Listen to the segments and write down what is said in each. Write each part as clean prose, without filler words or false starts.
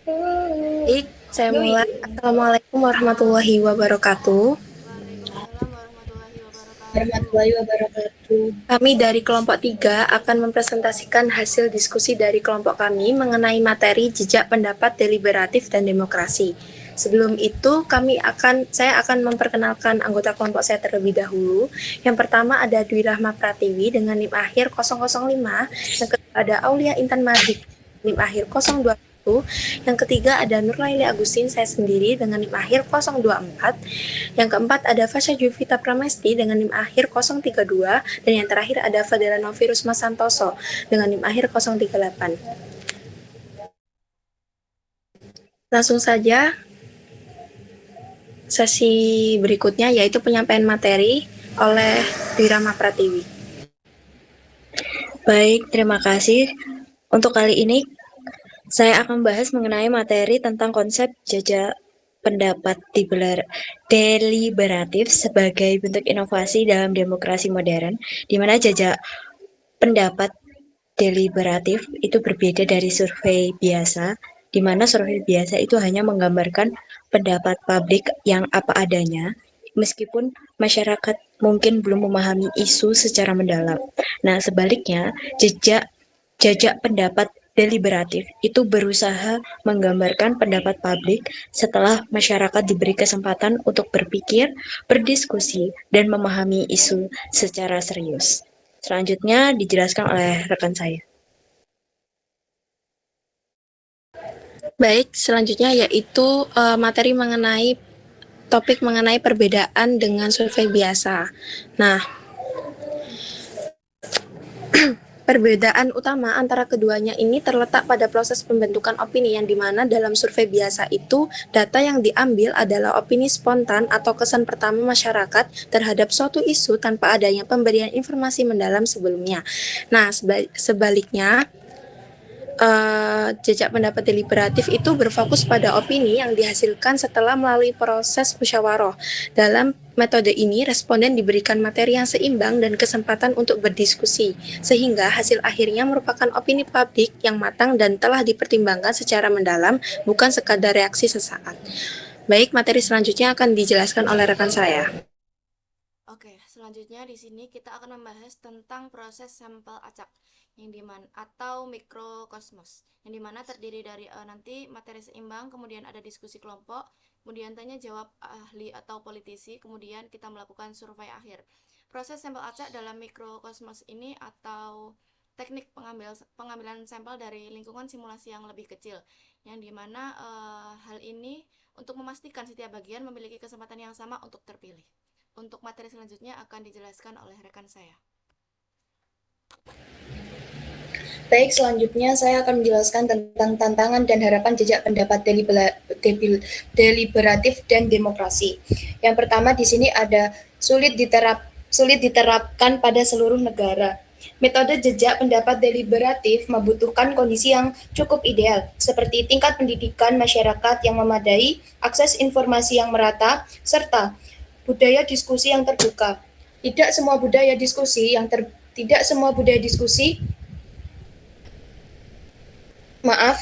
Baik, saya mulai. Assalamualaikum warahmatullahi wabarakatuh. Waalaikumsalam warahmatullahi wabarakatuh. Warahmatullahi wabarakatuh. Kami dari kelompok 3 akan mempresentasikan hasil diskusi dari kelompok kami mengenai materi jejak pendapat deliberatif dan demokrasi. Sebelum itu, saya akan memperkenalkan anggota kelompok saya terlebih dahulu. Yang pertama ada Dwi Rahma Pratiwi dengan NIM akhir 005, yang kedua ada Aulia Intan Mardik NIM akhir 021, yang ketiga ada Nurlaili Agustin saya sendiri dengan NIM akhir 024, yang keempat ada Fasya Juvita Pramesti dengan NIM akhir 032, dan yang terakhir ada Fadela Novirus Masantoso dengan NIM akhir 038. Langsung saja sesi berikutnya yaitu penyampaian materi oleh Wirama Pratiwi. Baik, terima kasih. Untuk kali ini saya akan membahas mengenai materi tentang konsep jajak pendapat deliberatif sebagai bentuk inovasi dalam demokrasi modern, di mana jajak pendapat deliberatif itu berbeda dari survei biasa, di mana survei biasa itu hanya menggambarkan pendapat publik yang apa adanya, meskipun masyarakat mungkin belum memahami isu secara mendalam. Nah, sebaliknya, jajak pendapat deliberatif itu berusaha menggambarkan pendapat publik setelah masyarakat diberi kesempatan untuk berpikir, berdiskusi, dan memahami isu secara serius. Selanjutnya dijelaskan oleh rekan saya. Baik, selanjutnya yaitu materi mengenai topik mengenai perbedaan dengan survei biasa. Nah, perbedaan utama antara keduanya ini terletak pada proses pembentukan opini yang dimana dalam survei biasa itu data yang diambil adalah opini spontan atau kesan pertama masyarakat terhadap suatu isu tanpa adanya pemberian informasi mendalam sebelumnya. Nah, sebaliknya jejak pendapat deliberatif itu berfokus pada opini yang dihasilkan setelah melalui proses musyawarah. Dalam metode ini, responden diberikan materi yang seimbang dan kesempatan untuk berdiskusi, sehingga hasil akhirnya merupakan opini publik yang matang dan telah dipertimbangkan secara mendalam, bukan sekadar reaksi sesaat. Baik, materi selanjutnya akan dijelaskan oleh rekan saya. Oke, selanjutnya di sini kita akan membahas tentang proses sampel acak yang dimana atau mikrokosmos yang dimana terdiri dari nanti materi seimbang, kemudian ada diskusi kelompok, kemudian tanya jawab ahli atau politisi, kemudian kita melakukan survei akhir. Proses sampel acak dalam mikrokosmos ini atau teknik pengambilan sampel dari lingkungan simulasi yang lebih kecil, yang dimana hal ini untuk memastikan setiap bagian memiliki kesempatan yang sama untuk terpilih. Untuk materi selanjutnya akan dijelaskan oleh rekan saya. Baik, selanjutnya saya akan menjelaskan tentang tantangan dan harapan jejak pendapat deliberatif dan demokrasi. Yang pertama di sini ada sulit diterapkan pada seluruh negara. Metode jejak pendapat deliberatif membutuhkan kondisi yang cukup ideal, seperti tingkat pendidikan masyarakat yang memadai, akses informasi yang merata, serta budaya diskusi yang terbuka. Tidak semua budaya diskusi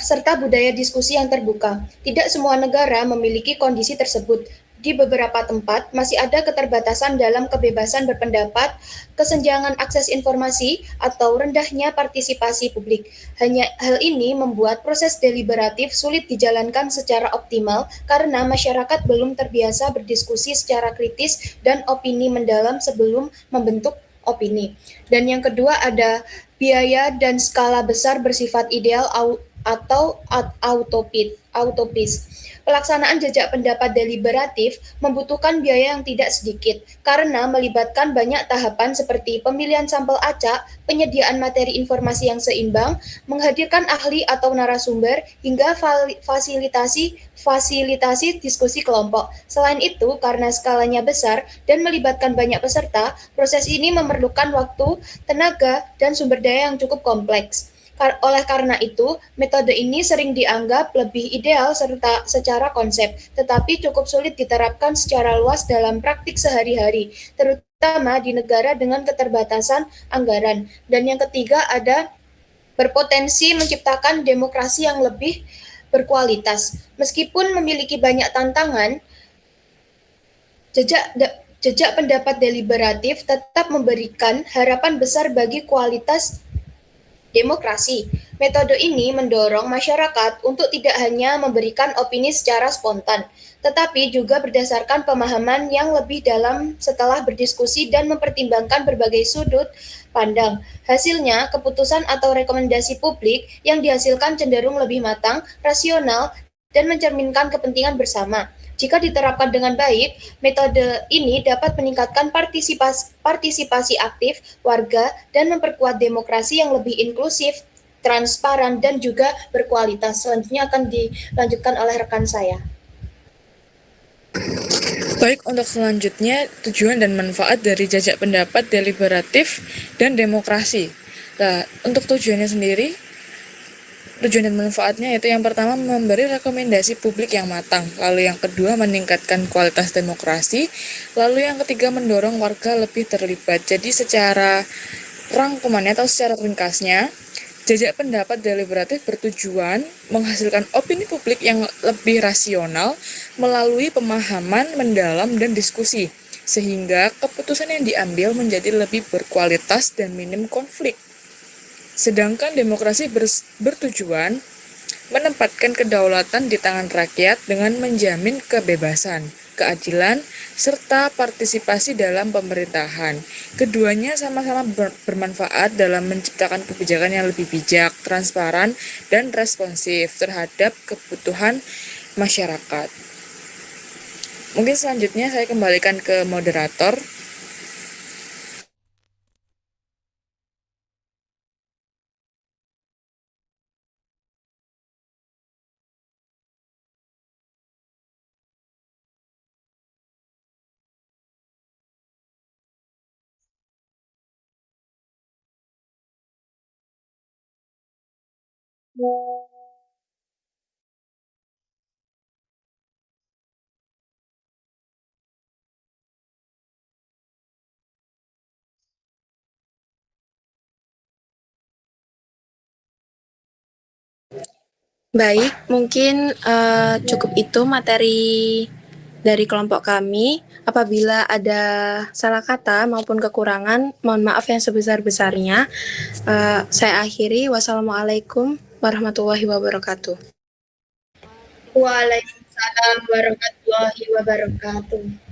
serta budaya diskusi yang terbuka. Tidak semua negara memiliki kondisi tersebut. Di beberapa tempat masih ada keterbatasan dalam kebebasan berpendapat, kesenjangan akses informasi, atau rendahnya partisipasi publik. Hal ini membuat proses deliberatif sulit dijalankan secara optimal karena masyarakat belum terbiasa berdiskusi secara kritis dan opini mendalam sebelum membentuk opini. Dan yang kedua ada biaya dan skala besar bersifat ideal atau autopis. Pelaksanaan jejak pendapat deliberatif membutuhkan biaya yang tidak sedikit karena melibatkan banyak tahapan seperti pemilihan sampel acak, penyediaan materi informasi yang seimbang, menghadirkan ahli atau narasumber, hingga fasilitasi diskusi kelompok. Selain itu, karena skalanya besar dan melibatkan banyak peserta, proses ini memerlukan waktu, tenaga, dan sumber daya yang cukup kompleks. Oleh karena itu, metode ini sering dianggap lebih ideal serta secara konsep, tetapi cukup sulit diterapkan secara luas dalam praktik sehari-hari, terutama di negara dengan keterbatasan anggaran. Dan yang ketiga ada berpotensi menciptakan demokrasi yang lebih berkualitas. Meskipun memiliki banyak tantangan, jejak pendapat deliberatif tetap memberikan harapan besar bagi kualitas demokrasi. Metode ini mendorong masyarakat untuk tidak hanya memberikan opini secara spontan, tetapi juga berdasarkan pemahaman yang lebih dalam setelah berdiskusi dan mempertimbangkan berbagai sudut pandang. Hasilnya, keputusan atau rekomendasi publik yang dihasilkan cenderung lebih matang, rasional, dan mencerminkan kepentingan bersama. Jika diterapkan dengan baik, metode ini dapat meningkatkan partisipasi aktif warga dan memperkuat demokrasi yang lebih inklusif, transparan, dan juga berkualitas. Selanjutnya akan dilanjutkan oleh rekan saya. Baik, untuk selanjutnya tujuan dan manfaat dari jajak pendapat deliberatif dan demokrasi. Nah, untuk tujuannya sendiri, tujuan dan manfaatnya yaitu yang pertama memberi rekomendasi publik yang matang, lalu yang kedua meningkatkan kualitas demokrasi, lalu yang ketiga mendorong warga lebih terlibat. Jadi secara rangkumannya atau secara ringkasnya, jajak pendapat deliberatif bertujuan menghasilkan opini publik yang lebih rasional melalui pemahaman mendalam dan diskusi, sehingga keputusan yang diambil menjadi lebih berkualitas dan minim konflik. Sedangkan demokrasi bertujuan menempatkan kedaulatan di tangan rakyat dengan menjamin kebebasan, keadilan, serta partisipasi dalam pemerintahan. Keduanya sama-sama bermanfaat dalam menciptakan kebijakan yang lebih bijak, transparan, dan responsif terhadap kebutuhan masyarakat. Mungkin selanjutnya saya kembalikan ke moderator. Baik, mungkin cukup itu materi dari kelompok kami. Apabila ada salah kata maupun kekurangan, mohon maaf yang sebesar-besarnya. Saya akhiri. Wassalamualaikum warahmatullahi wabarakatuh. Waalaikumsalam warahmatullahi wabarakatuh.